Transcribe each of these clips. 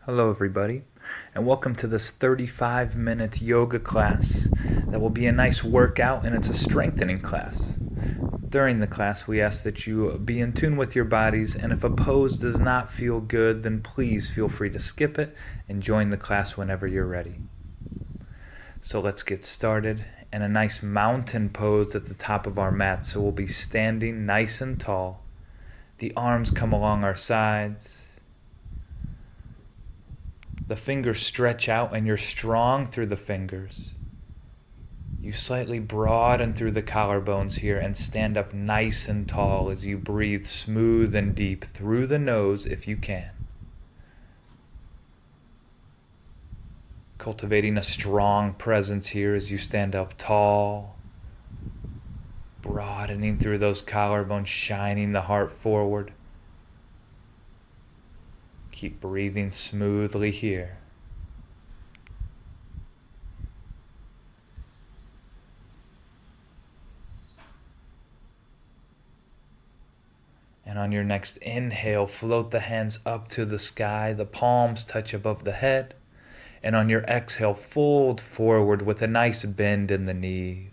Hello everybody, and welcome to this 35-minute yoga class that will be a nice workout, and it's a strengthening class. During the class, we ask that you be in tune with your bodies, and if a pose does not feel good, then please feel free to skip it and join the class whenever you're ready. So let's get started, and a nice mountain pose at the top of our mat. So we'll be standing nice and tall. The arms come along our sides. The fingers stretch out and you're strong through the fingers. You slightly broaden through the collarbones here and stand up nice and tall as you breathe smooth and deep through the nose if you can. Cultivating a strong presence here as you stand up tall, broadening through those collarbones, shining the heart forward. Keep breathing smoothly here. And on your next inhale, float the hands up to the sky. The palms touch above the head. And on your exhale, fold forward with a nice bend in the knees.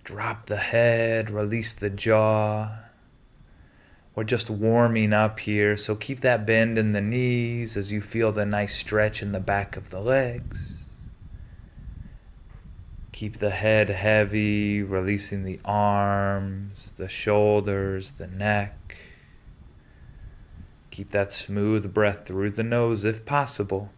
Drop the head, release the jaw. We're just warming up here, so keep that bend in the knees as you feel the nice stretch in the back of the legs. Keep the head heavy, releasing the arms, the shoulders, the neck. Keep that smooth breath through the nose if possible.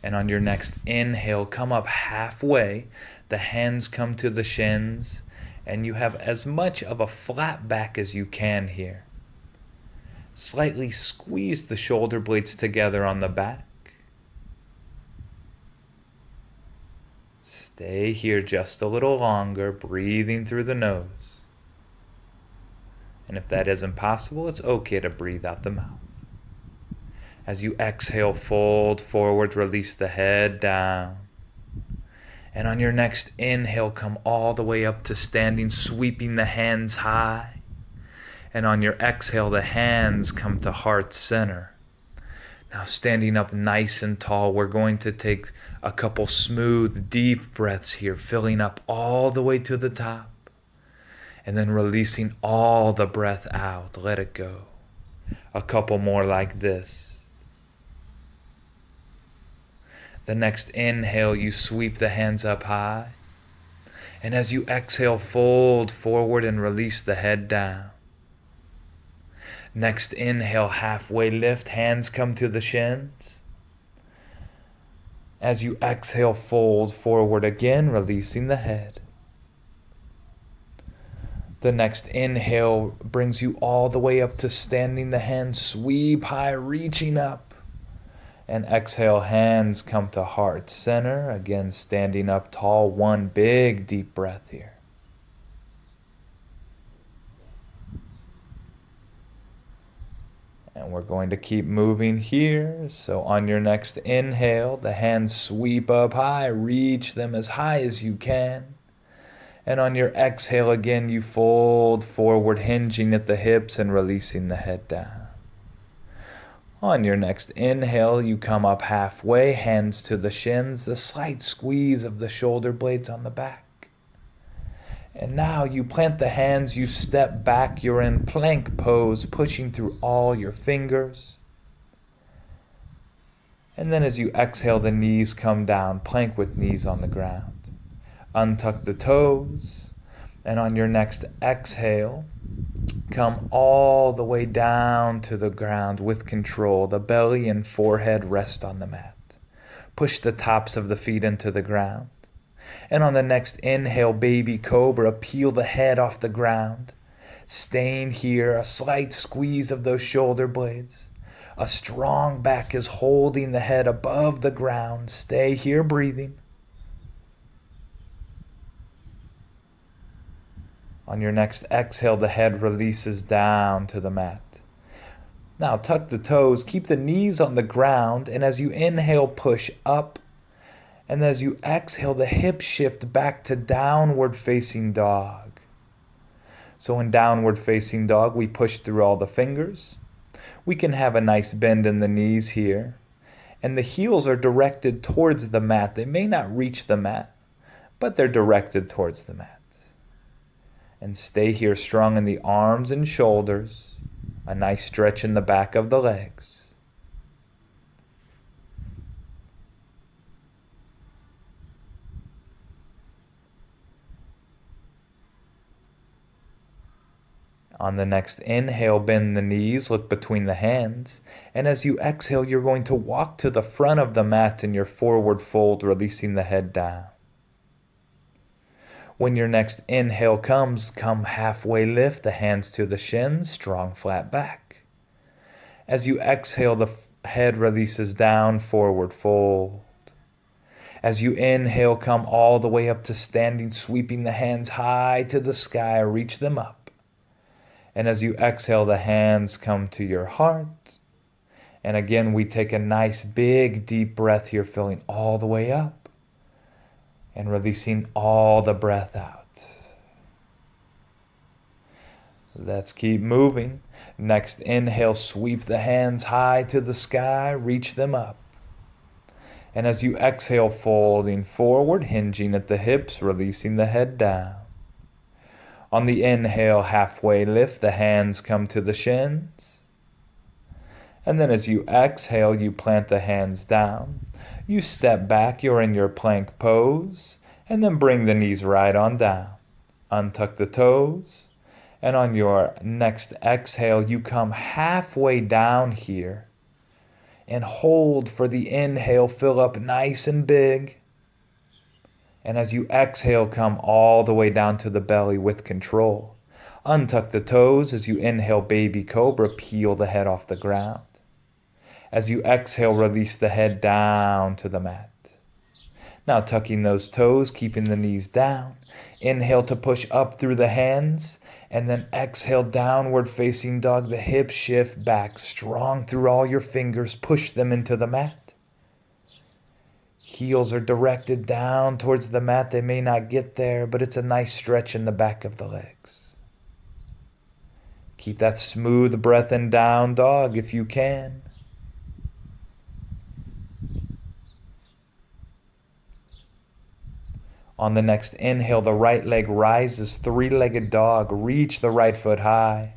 And on your next inhale, come up halfway. The hands come to the shins, and you have as much of a flat back as you can here. Slightly squeeze the shoulder blades together on the back. Stay here just a little longer, breathing through the nose. And if that isn't possible, it's okay to breathe out the mouth. As you exhale, fold forward, release the head down. And on your next inhale, come all the way up to standing, sweeping the hands high. And on your exhale, the hands come to heart center. Now standing up nice and tall, we're going to take a couple smooth, deep breaths here, filling up all the way to the top. And then releasing all the breath out. Let it go. A couple more like this. The next inhale, you sweep the hands up high. And as you exhale, fold forward and release the head down. Next inhale, halfway lift, hands come to the shins. As you exhale, fold forward again, releasing the head. The next inhale brings you all the way up to standing, the hands sweep high, reaching up. And exhale, hands come to heart center. Again, standing up tall, one big deep breath here. And we're going to keep moving here. So on your next inhale, the hands sweep up high, reach them as high as you can. And on your exhale again, you fold forward, hinging at the hips and releasing the head down. On your next inhale, you come up halfway, hands to the shins, the slight squeeze of the shoulder blades on the back. And now you plant the hands, you step back, you're in plank pose, pushing through all your fingers. And then as you exhale, the knees come down, plank with knees on the ground. Untuck the toes, and on your next exhale, come all the way down to the ground with control. The belly and forehead rest on the mat. Push the tops of the feet into the ground. And on the next inhale, baby cobra, peel the head off the ground. Staying here, a slight squeeze of those shoulder blades. A strong back is holding the head above the ground. Stay here breathing. On your next exhale, the head releases down to the mat. Now tuck the toes, keep the knees on the ground, and as you inhale, push up. And as you exhale, the hips shift back to downward facing dog. So in downward facing dog, we push through all the fingers. We can have a nice bend in the knees here. And the heels are directed towards the mat. They may not reach the mat, but they're directed towards the mat. And stay here strong in the arms and shoulders. A nice stretch in the back of the legs. On the next inhale, bend the knees, look between the hands. And as you exhale, you're going to walk to the front of the mat in your forward fold, releasing the head down. When your next inhale comes, come halfway lift, the hands to the shins, strong flat back. As you exhale, the head releases down, forward fold. As you inhale, come all the way up to standing, sweeping the hands high to the sky, reach them up. And as you exhale, the hands come to your heart. And again, we take a nice big deep breath here, filling all the way up and releasing all the breath out. Let's keep moving. Next inhale, sweep the hands high to the sky, reach them up. And as you exhale, folding forward, hinging at the hips, releasing the head down. On the inhale, halfway lift, the hands come to the shins. And then as you exhale, you plant the hands down. You step back, you're in your plank pose, and then bring the knees right on down. Untuck the toes, and on your next exhale, you come halfway down here. And hold for the inhale, fill up nice and big. And as you exhale, come all the way down to the belly with control. Untuck the toes as you inhale, baby cobra, peel the head off the ground. As you exhale, release the head down to the mat. Now tucking those toes, keeping the knees down. Inhale to push up through the hands, and then exhale, downward facing dog. The hips shift back, strong through all your fingers, push them into the mat. Heels are directed down towards the mat. They may not get there, but it's a nice stretch in the back of the legs. Keep that smooth breath in down dog if you can. On the next inhale, the right leg rises, three-legged dog. Reach the right foot high.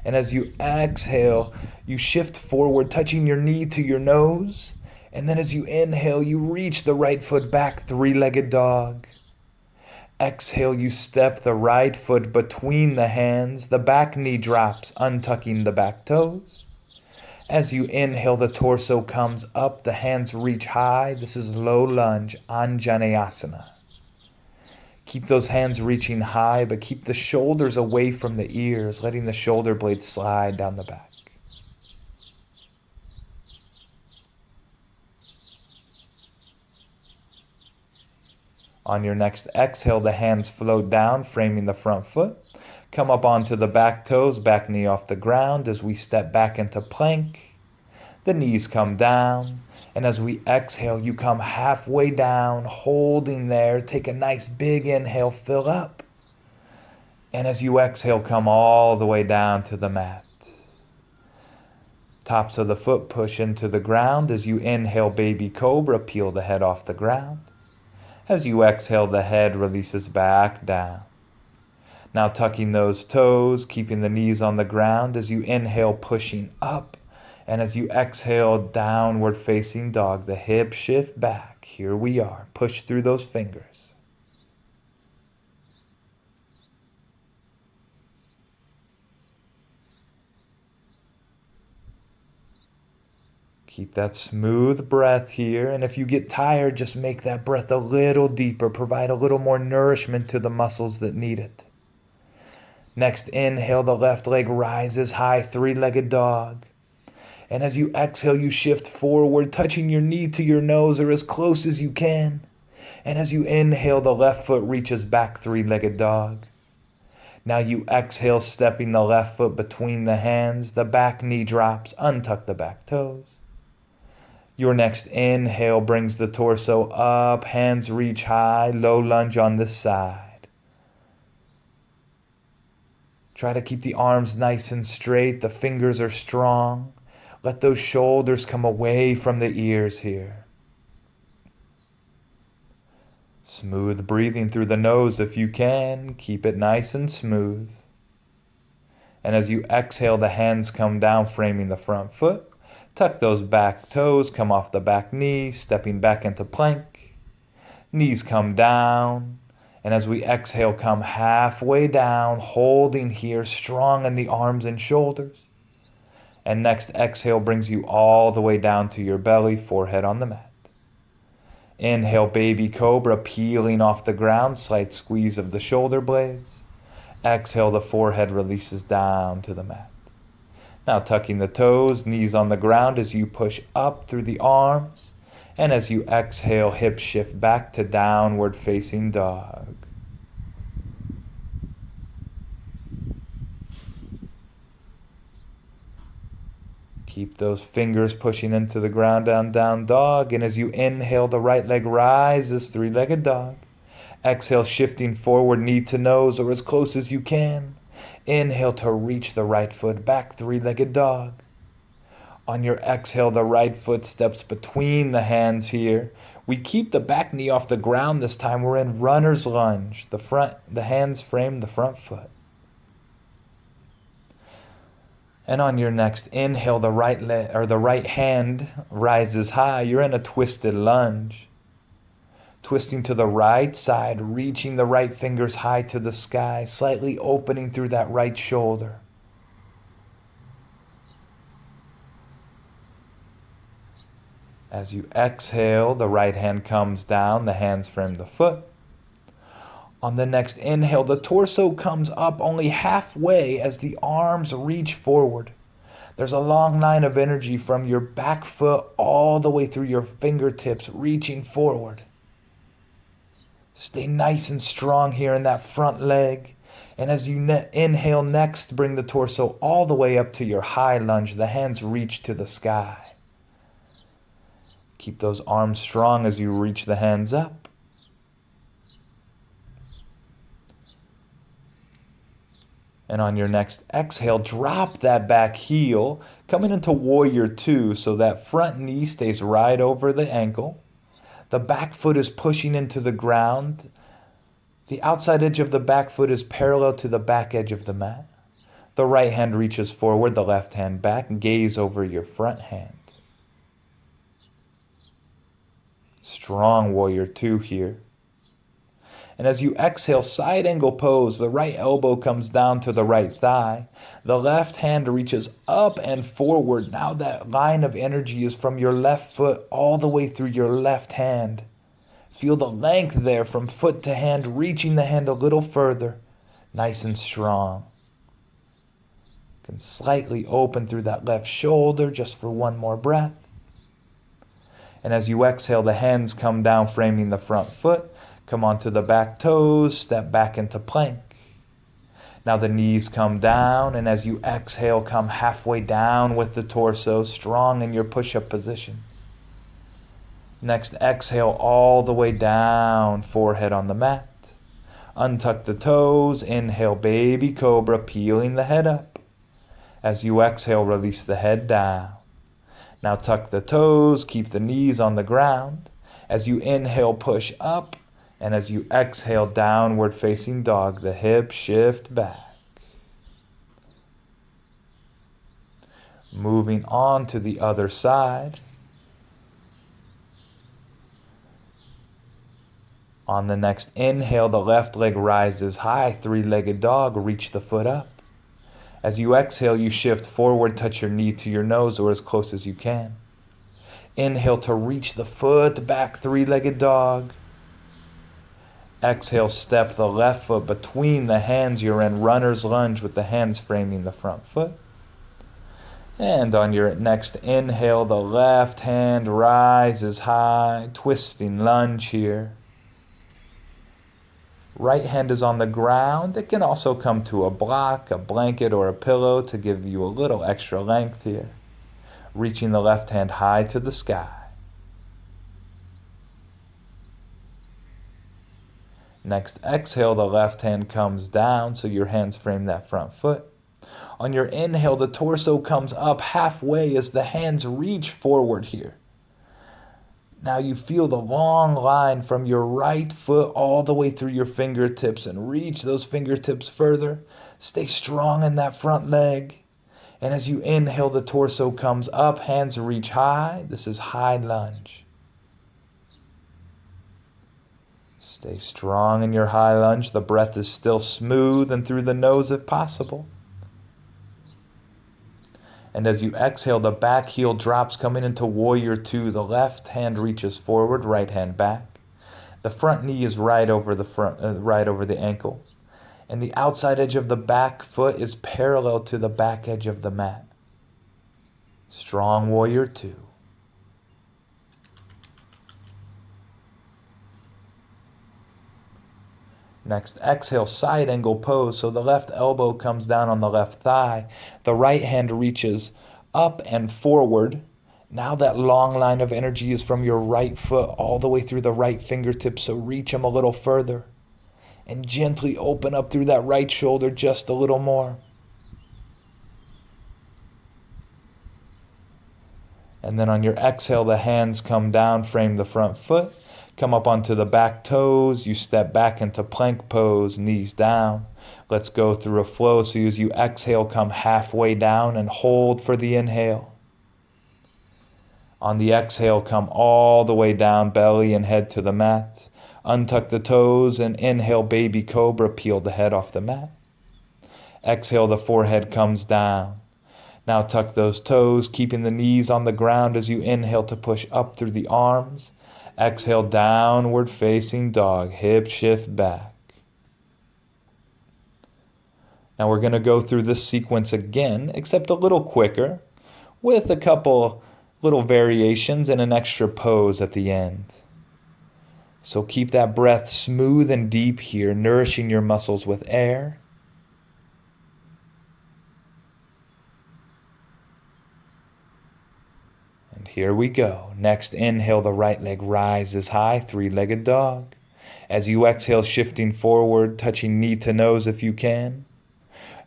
And as you exhale, you shift forward, touching your knee to your nose. And then as you inhale, you reach the right foot back, three-legged dog. Exhale, you step the right foot between the hands. The back knee drops, untucking the back toes. As you inhale, the torso comes up, the hands reach high. This is low lunge, Anjaneyasana. Keep those hands reaching high, but keep the shoulders away from the ears, letting the shoulder blades slide down the back. On your next exhale, the hands float down, framing the front foot. Come up onto the back toes, back knee off the ground as we step back into plank. The knees come down, and as we exhale, you come halfway down, holding there. Take a nice big inhale, fill up. And as you exhale, come all the way down to the mat. Tops of the foot push into the ground. As you inhale, baby cobra, peel the head off the ground. As you exhale, the head releases back down. Now tucking those toes, keeping the knees on the ground. As you inhale, pushing up. And as you exhale, downward facing dog. The hips shift back. Here we are. Push through those fingers. Keep that smooth breath here, and if you get tired, just make that breath a little deeper. Provide a little more nourishment to the muscles that need it. Next, inhale, the left leg rises high, three-legged dog. And as you exhale, you shift forward, touching your knee to your nose or as close as you can. And as you inhale, the left foot reaches back, three-legged dog. Now you exhale, stepping the left foot between the hands. The back knee drops, untuck the back toes. Your next inhale brings the torso up, hands reach high, low lunge on this side. Try to keep the arms nice and straight, the fingers are strong. Let those shoulders come away from the ears here. Smooth breathing through the nose if you can. Keep it nice and smooth. And as you exhale, the hands come down, framing the front foot. Tuck those back toes, come off the back knee, stepping back into plank. Knees come down. And as we exhale, come halfway down, holding here, strong in the arms and shoulders. And next exhale brings you all the way down to your belly, forehead on the mat. Inhale, baby cobra, peeling off the ground, slight squeeze of the shoulder blades. Exhale, the forehead releases down to the mat. Now tucking the toes, knees on the ground as you push up through the arms. And as you exhale, hips shift back to downward facing dog. Keep those fingers pushing into the ground, down, down dog. And as you inhale, the right leg rises, three-legged dog. Exhale, shifting forward, knee to nose or as close as you can. Inhale to reach the right foot back, three-legged dog. On your exhale, the right foot steps between the hands here. We keep the back knee off the ground this time. We're in runner's lunge. The hands frame the front foot. And on your next inhale, the right hand rises high. You're in a twisted lunge. Twisting to the right side, reaching the right fingers high to the sky, slightly opening through that right shoulder. As you exhale, the right hand comes down, the hands frame the foot. On the next inhale, the torso comes up only halfway as the arms reach forward. There's a long line of energy from your back foot all the way through your fingertips, reaching forward. Stay nice and strong here in that front leg. And as you inhale next, bring the torso all the way up to your high lunge. The hands reach to the sky. Keep those arms strong as you reach the hands up. And on your next exhale, drop that back heel, coming into warrior two so that front knee stays right over the ankle. The back foot is pushing into the ground. The outside edge of the back foot is parallel to the back edge of the mat. The right hand reaches forward, the left hand back. Gaze over your front hand. Strong warrior two here. And as you exhale, side angle pose, the right elbow comes down to the right thigh. The left hand reaches up and forward. Now that line of energy is from your left foot all the way through your left hand. Feel the length there from foot to hand, reaching the hand a little further. Nice and strong. You can slightly open through that left shoulder just for one more breath. And as you exhale, the hands come down, framing the front foot. Come onto the back toes, step back into plank. Now the knees come down, and as you exhale, come halfway down with the torso, strong in your push-up position. Next, exhale all the way down, forehead on the mat. Untuck the toes, inhale, baby cobra, peeling the head up. As you exhale, release the head down. Now tuck the toes, keep the knees on the ground. As you inhale, push up. And as you exhale, downward facing dog, the hips shift back. Moving on to the other side. On the next inhale, the left leg rises high, three-legged dog, reach the foot up. As you exhale, you shift forward, touch your knee to your nose or as close as you can. Inhale to reach the foot back, three-legged dog. Exhale, step the left foot between the hands. You're in runner's lunge with the hands framing the front foot. And on your next inhale, the left hand rises high, twisting lunge here. Right hand is on the ground. It can also come to a block, a blanket, or a pillow to give you a little extra length here. Reaching the left hand high to the sky. Next exhale, the left hand comes down so your hands frame that front foot. On your inhale, the torso comes up halfway as the hands reach forward here. Now you feel the long line from your right foot all the way through your fingertips and reach those fingertips further. Stay strong in that front leg. And as you inhale, the torso comes up, hands reach high. This is high lunge. Stay strong in your high lunge. The breath is still smooth and through the nose if possible. And as you exhale, the back heel drops coming into warrior two. The left hand reaches forward, right hand back. The front knee is right over the ankle. And the outside edge of the back foot is parallel to the back edge of the mat. Strong warrior two. Next, exhale, side angle pose. So the left elbow comes down on the left thigh. The right hand reaches up and forward. Now that long line of energy is from your right foot all the way through the right fingertips. So reach them a little further. And gently open up through that right shoulder just a little more. And then on your exhale, the hands come down, frame the front foot. Come up onto the back toes. You step back into plank pose, knees down. Let's go through a flow. So as you exhale, come halfway down and hold for the inhale. On the exhale, come all the way down, belly and head to the mat. Untuck the toes and inhale, baby cobra, peel the head off the mat. Exhale, the forehead comes down. Now tuck those toes, keeping the knees on the ground as you inhale to push up through the arms. Exhale, downward facing dog, hip shift back. Now we're going to go through this sequence again, except a little quicker, with a couple little variations and an extra pose at the end. So keep that breath smooth and deep here, nourishing your muscles with air. And here we go. Next, inhale, the right leg rises high, three-legged dog. As you exhale, shifting forward, touching knee to nose if you can.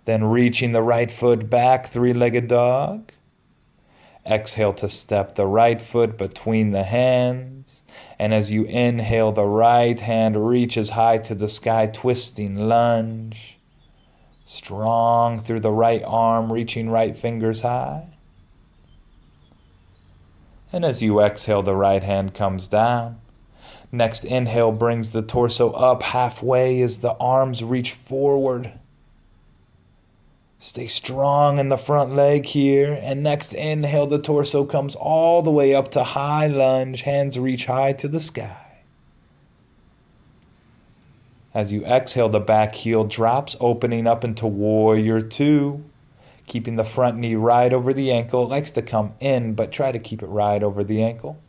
Then reaching the right foot back, three-legged dog. Exhale to step the right foot between the hands. And as you inhale, the right hand reaches high to the sky, twisting lunge. Strong through the right arm, reaching right fingers high. And as you exhale, the right hand comes down. Next inhale brings the torso up halfway as the arms reach forward. Stay strong in the front leg here. And next inhale, the torso comes all the way up to high lunge. Hands reach high to the sky. As you exhale, the back heel drops, opening up into warrior two. Keeping the front knee right over the ankle. It likes to come in, but try to keep it right over the ankle.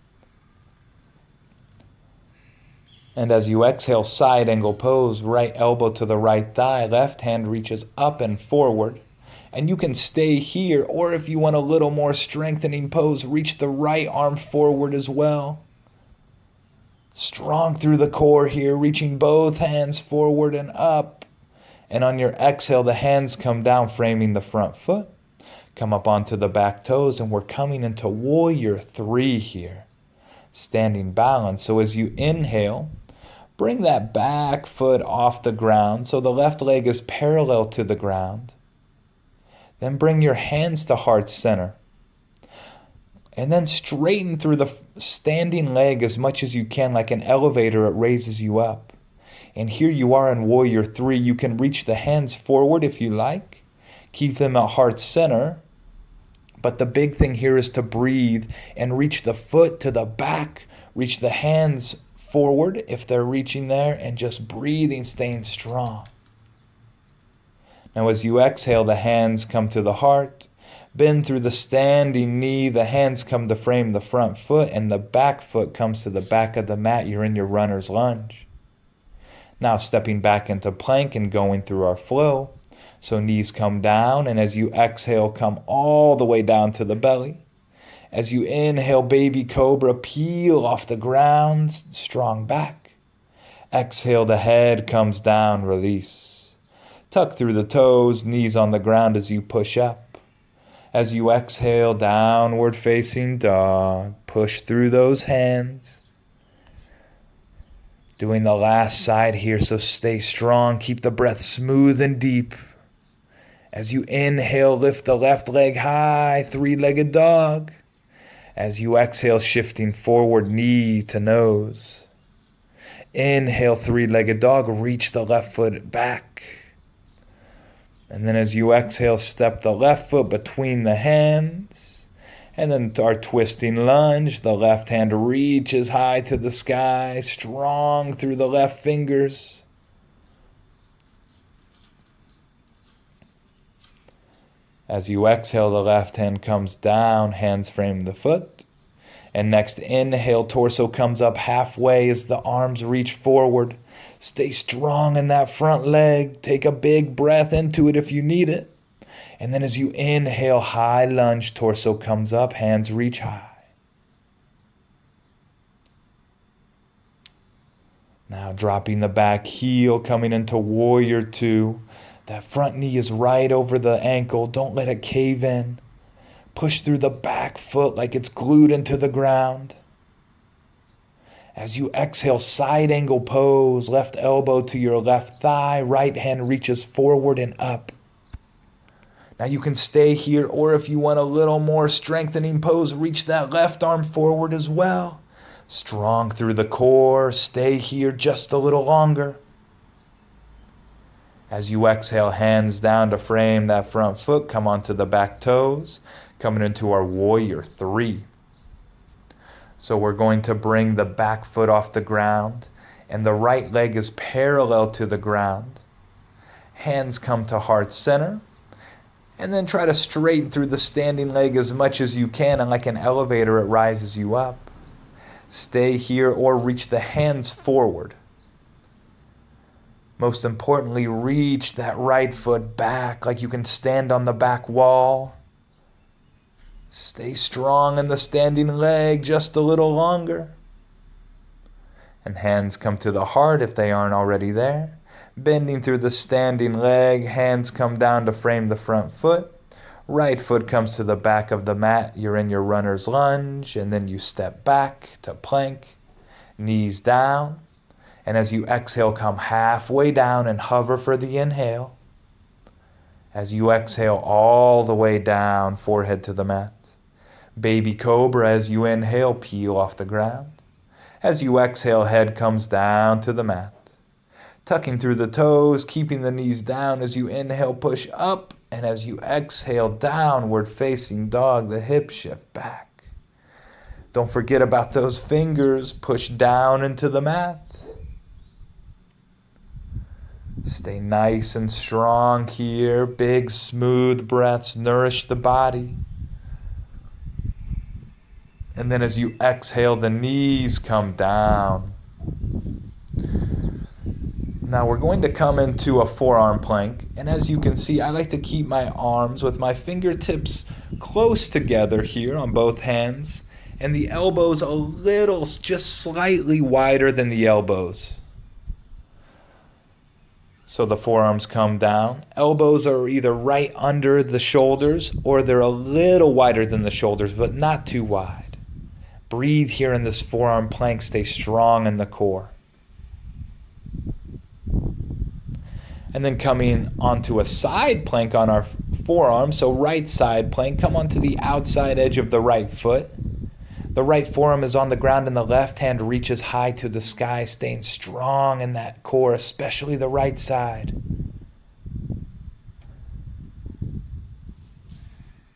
And as you exhale, side angle pose, right elbow to the right thigh, left hand reaches up and forward. And you can stay here, or if you want a little more strengthening pose, reach the right arm forward as well. Strong through the core here, reaching both hands forward and up. And on your exhale, the hands come down, framing the front foot. Come up onto the back toes, and we're coming into warrior three here. Standing balance. So as you inhale, bring that back foot off the ground so the left leg is parallel to the ground. Then bring your hands to heart center. And then straighten through the standing leg as much as you can. Like an elevator, it raises you up. And here you are in warrior three. You can reach the hands forward if you like. Keep them at heart center. But the big thing here is to breathe and reach the foot to the back. Reach the hands forward if they're reaching there. And just breathing, staying strong. Now as you exhale, the hands come to the heart. Bend through the standing knee. The hands come to frame the front foot. And the back foot comes to the back of the mat. You're in your runner's lunge. Now stepping back into plank and going through our flow. So knees come down, and as you exhale, come all the way down to the belly. As you inhale, baby cobra, peel off the ground, strong back. Exhale, the head comes down, release. Tuck through the toes, knees on the ground as you push up. As you exhale, downward facing dog. Push through those hands. Doing the last side here, so stay strong. Keep the breath smooth and deep. As you inhale, lift the left leg high, three-legged dog. As you exhale, shifting forward, knee to nose. Inhale, three-legged dog, reach the left foot back. And then as you exhale, step the left foot between the hands. And then our twisting lunge, the left hand reaches high to the sky, strong through the left fingers. As you exhale, the left hand comes down, hands frame the foot. And next inhale, torso comes up halfway as the arms reach forward. Stay strong in that front leg. Take a big breath into it if you need it. And then as you inhale, high lunge, torso comes up, hands reach high. Now dropping the back heel, coming into warrior two. That front knee is right over the ankle. Don't let it cave in. Push through the back foot like it's glued into the ground. As you exhale, side angle pose, left elbow to your left thigh, right hand reaches forward and up. Now you can stay here, or if you want a little more strengthening pose, reach that left arm forward as well. Strong through the core, stay here just a little longer. As you exhale, hands down to frame that front foot, come onto the back toes, coming into our warrior three. So we're going to bring the back foot off the ground, and the right leg is parallel to the ground. Hands come to heart center, and then try to straighten through the standing leg as much as you can, and like an elevator, it rises you up. Stay here or reach the hands forward. Most importantly, reach that right foot back like you can stand on the back wall. Stay strong in the standing leg just a little longer. And hands come to the heart if they aren't already there. Bending through the standing leg, hands come down to frame the front foot. Right foot comes to the back of the mat. You're in your runner's lunge, and then you step back to plank. Knees down. And as you exhale, come halfway down and hover for the inhale. As you exhale all the way down, forehead to the mat. Baby cobra, as you inhale, peel off the ground. As you exhale, head comes down to the mat. Tucking through the toes, keeping the knees down as you inhale, push up. And as you exhale, downward facing dog, the hips shift back. Don't forget about those fingers. Push down into the mat. Stay nice and strong here. Big, smooth breaths nourish the body. And then as you exhale, the knees come down. Now we're going to come into a forearm plank. And as you can see, I like to keep my arms with my fingertips close together here on both hands. And the elbows a little, just slightly wider than the elbows. So the forearms come down. Elbows are either right under the shoulders or they're a little wider than the shoulders, but not too wide. Breathe here in this forearm plank. Stay strong in the core. And then coming onto a side plank on our forearm, so right side plank, come onto the outside edge of the right foot. The right forearm is on the ground and the left hand reaches high to the sky, staying strong in that core, especially the right side.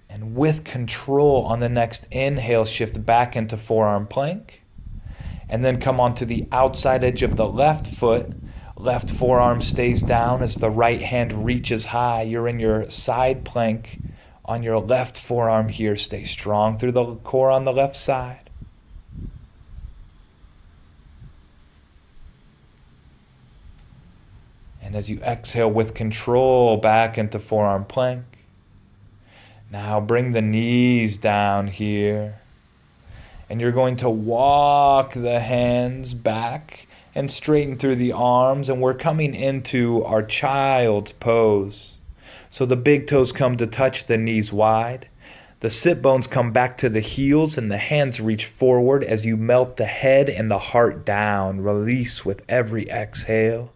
And with control on the next inhale, shift back into forearm plank. And then come onto the outside edge of the left foot. Left forearm stays down as the right hand reaches high. You're in your side plank on your left forearm here. Stay strong through the core on the left side. And as you exhale with control, back into forearm plank. Now bring the knees down here. And you're going to walk the hands back and straighten through the arms, and we're coming into our child's pose. So the big toes come to touch the knees wide. The sit bones come back to the heels, and the hands reach forward as you melt the head and the heart down. Release with every exhale.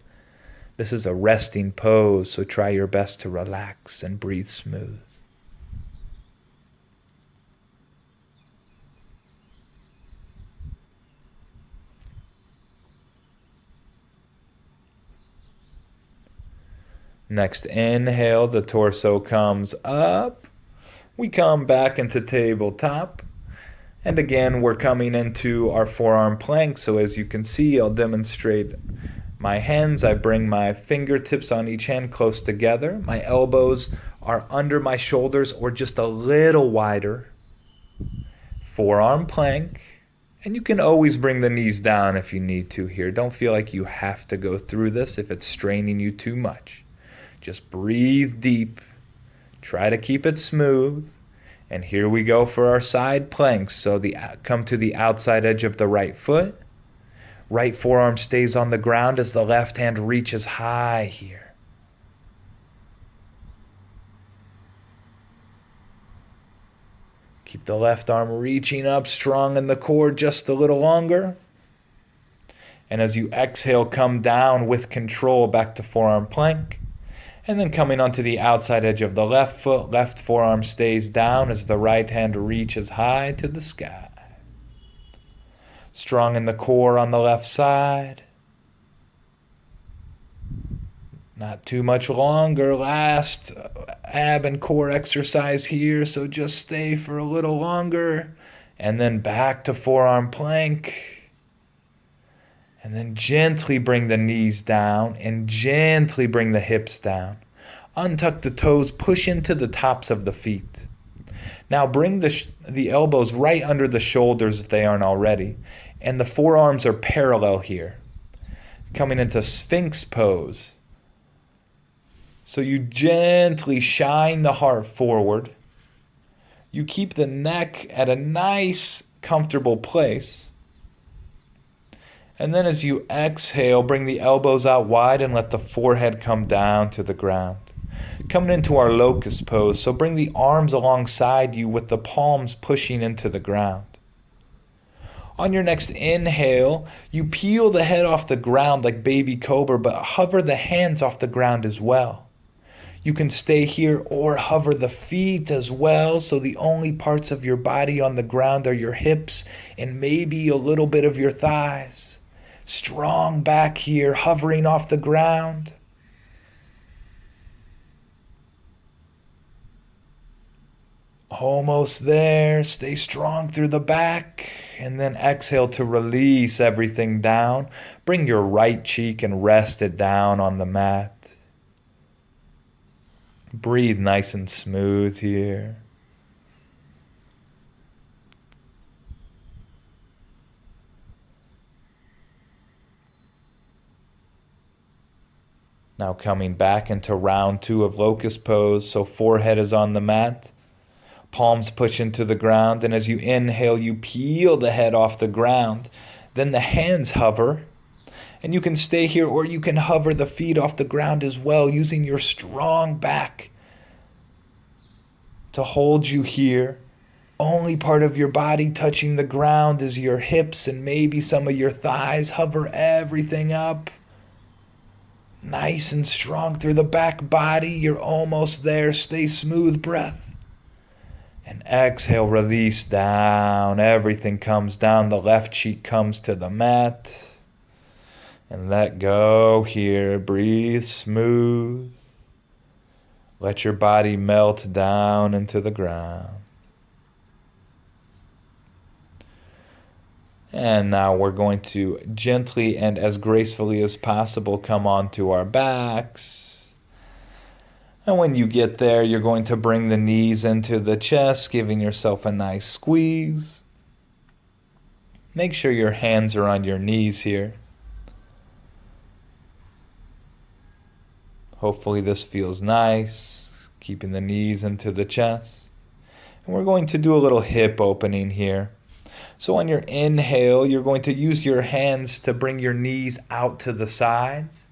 This is a resting pose, so try your best to relax and breathe smooth. Next inhale, the torso comes up. We come back into tabletop. And again, we're coming into our forearm plank. So as you can see, I'll demonstrate my hands. I bring my fingertips on each hand close together. My elbows are under my shoulders or just a little wider. Forearm plank. And you can always bring the knees down if you need to here. Don't feel like you have to go through this if it's straining you too much. Just breathe deep. Try to keep it smooth. And here we go for our side planks. So come to the outside edge of the right foot. Right forearm stays on the ground as the left hand reaches high here. Keep the left arm reaching up strong in the core just a little longer. And as you exhale, come down with control back to forearm plank. And then coming onto the outside edge of the left foot, left forearm stays down as the right hand reaches high to the sky. Strong in the core on the left side. Not too much longer. Last ab and core exercise here, so just stay for a little longer. And then back to forearm plank. And then gently bring the knees down and gently bring the hips down. Untuck the toes, push into the tops of the feet. Now bring the elbows right under the shoulders if they aren't already. And the forearms are parallel here. Coming into Sphinx pose. So you gently shine the heart forward. You keep the neck at a nice, comfortable place. And then as you exhale, bring the elbows out wide and let the forehead come down to the ground. Coming into our locust pose, so bring the arms alongside you with the palms pushing into the ground. On your next inhale, you peel the head off the ground like baby cobra, but hover the hands off the ground as well. You can stay here or hover the feet as well, so the only parts of your body on the ground are your hips and maybe a little bit of your thighs. Strong back here, hovering off the ground. Almost there. Stay strong through the back. And then exhale to release everything down. Bring your right cheek and rest it down on the mat. Breathe nice and smooth here. Now coming back into round 2 of locust pose, so forehead is on the mat, palms push into the ground, and as you inhale, you peel the head off the ground. Then the hands hover, and you can stay here or you can hover the feet off the ground as well, using your strong back to hold you here. Only part of your body touching the ground is your hips and maybe some of your thighs. Hover everything up. Nice and strong through the back body. You're almost there. Stay smooth breath. And exhale, release down. Everything comes down. The left cheek comes to the mat. And let go here. Breathe smooth. Let your body melt down into the ground. And now we're going to gently and as gracefully as possible come onto our backs. And when you get there, you're going to bring the knees into the chest, giving yourself a nice squeeze. Make sure your hands are on your knees here. Hopefully this feels nice, keeping the knees into the chest. And we're going to do a little hip opening here. So on your inhale, you're going to use your hands to bring your knees out to the sides.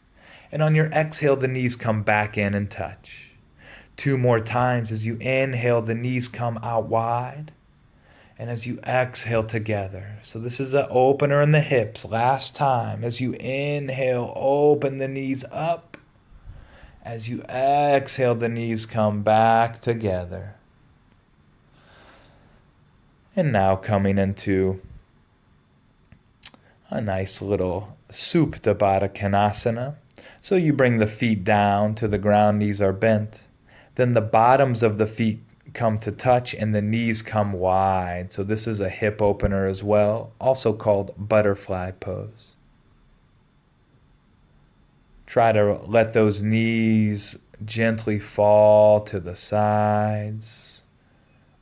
And on your exhale, the knees come back in and touch. 2 more times. As you inhale, the knees come out wide. And as you exhale together. So this is an opener in the hips. Last time. As you inhale, open the knees up. As you exhale, the knees come back together. And now coming into a nice little Supta Baddha Konasana. So you bring the feet down to the ground, knees are bent. Then the bottoms of the feet come to touch and the knees come wide. So this is a hip opener as well, also called butterfly pose. Try to let those knees gently fall to the sides,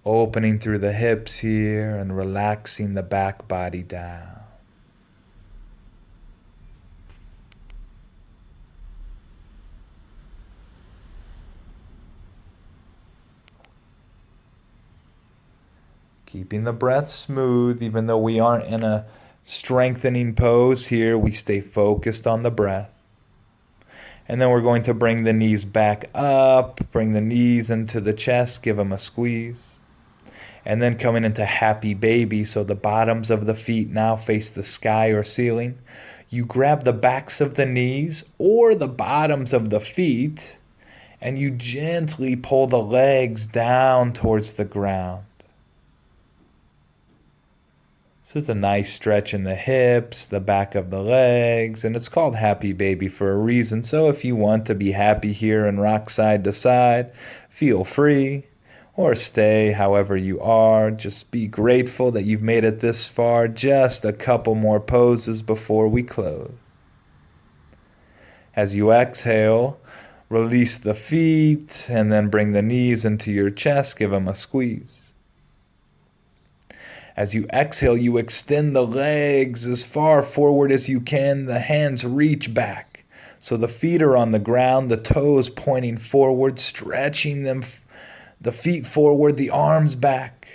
opening through the hips here and relaxing the back body down. Keeping the breath smooth, even though we aren't in a strengthening pose here, we stay focused on the breath. And then we're going to bring the knees back up, bring the knees into the chest, give them a squeeze. And then coming into happy baby, so the bottoms of the feet now face the sky or ceiling. You grab the backs of the knees or the bottoms of the feet, and you gently pull the legs down towards the ground. This is a nice stretch in the hips, the back of the legs, and it's called happy baby for a reason. So if you want to be happy here and rock side to side, feel free, or stay however you are. Just be grateful that you've made it this far. Just a couple more poses before we close. As you exhale, release the feet and then bring the knees into your chest. Give them a squeeze. As you exhale, you extend the legs as far forward as you can. The hands reach back. So the feet are on the ground, the toes pointing forward, stretching them, the feet forward, the arms back.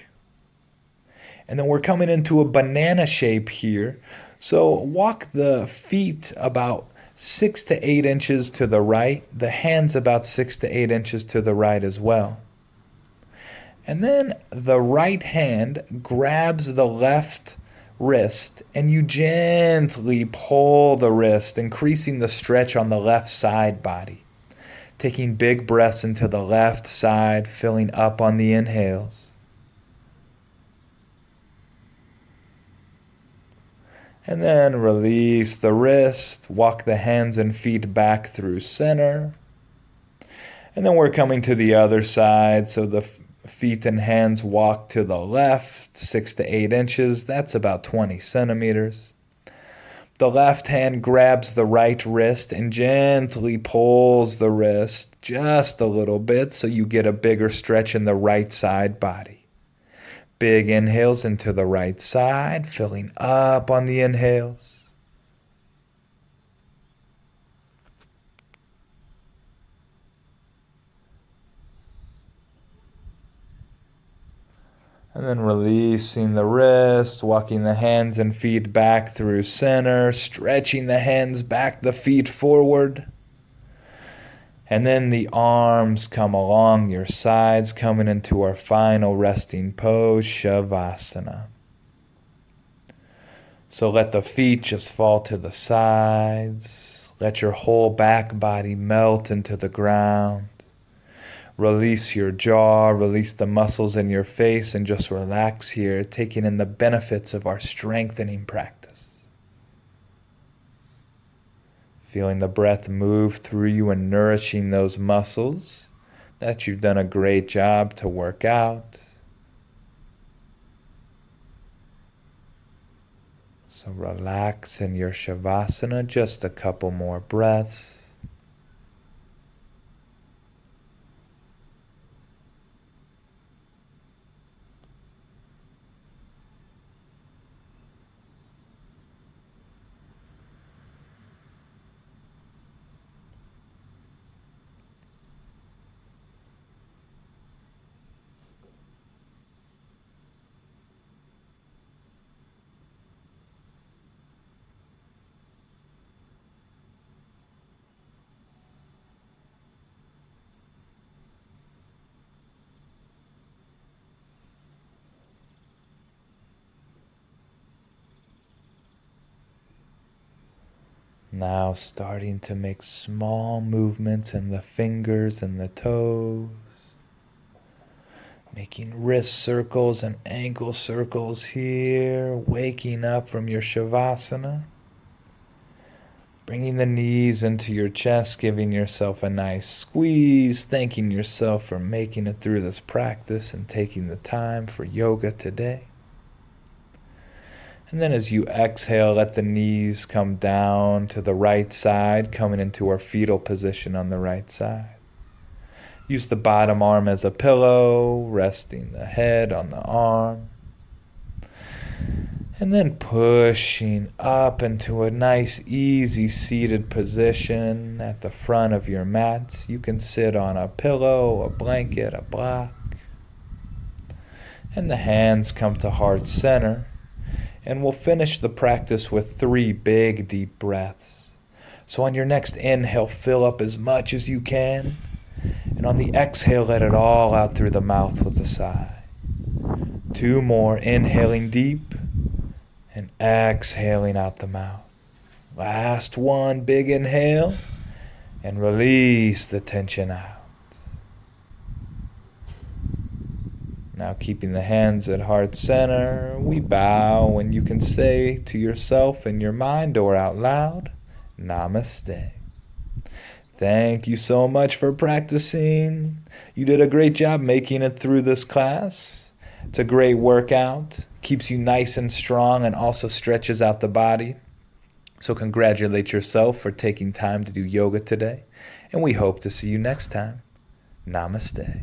And then we're coming into a banana shape here. So walk the feet about 6 to 8 inches to the right, the hands about 6 to 8 inches to the right as well. And then the right hand grabs the left wrist and you gently pull the wrist, increasing the stretch on the left side body. Taking big breaths into the left side, filling up on the inhales. And then release the wrist, walk the hands and feet back through center. And then we're coming to the other side, so the feet and hands walk to the left, 6 to 8 inches. That's about 20 centimeters. The left hand grabs the right wrist and gently pulls the wrist just a little bit so you get a bigger stretch in the right side body. Big inhales into the right side, filling up on the inhales. And then releasing the wrist, walking the hands and feet back through center, stretching the hands back, the feet forward. And then the arms come along your sides, coming into our final resting pose, Shavasana. So let the feet just fall to the sides. Let your whole back body melt into the ground. Release your jaw, release the muscles in your face, and just relax here, taking in the benefits of our strengthening practice. Feeling the breath move through you and nourishing those muscles that you've done a great job to work out. So relax in your Shavasana, just a couple more breaths. Now starting to make small movements in the fingers and the toes. Making wrist circles and ankle circles here. Waking up from your Shavasana. Bringing the knees into your chest, giving yourself a nice squeeze. Thanking yourself for making it through this practice and taking the time for yoga today. And then as you exhale, let the knees come down to the right side, coming into our fetal position on the right side. Use the bottom arm as a pillow, resting the head on the arm. And then pushing up into a nice, easy seated position at the front of your mat. You can sit on a pillow, a blanket, a block. And the hands come to heart center. And we'll finish the practice with 3 big, deep breaths. So on your next inhale, fill up as much as you can. And on the exhale, let it all out through the mouth with a sigh. 2 more, inhaling deep and exhaling out the mouth. Last one, big inhale, and release the tension out. Now keeping the hands at heart center, we bow, and you can say to yourself in your mind or out loud, Namaste. Thank you so much for practicing. You did a great job making it through this class. It's a great workout, keeps you nice and strong and also stretches out the body. So congratulate yourself for taking time to do yoga today, and we hope to see you next time. Namaste.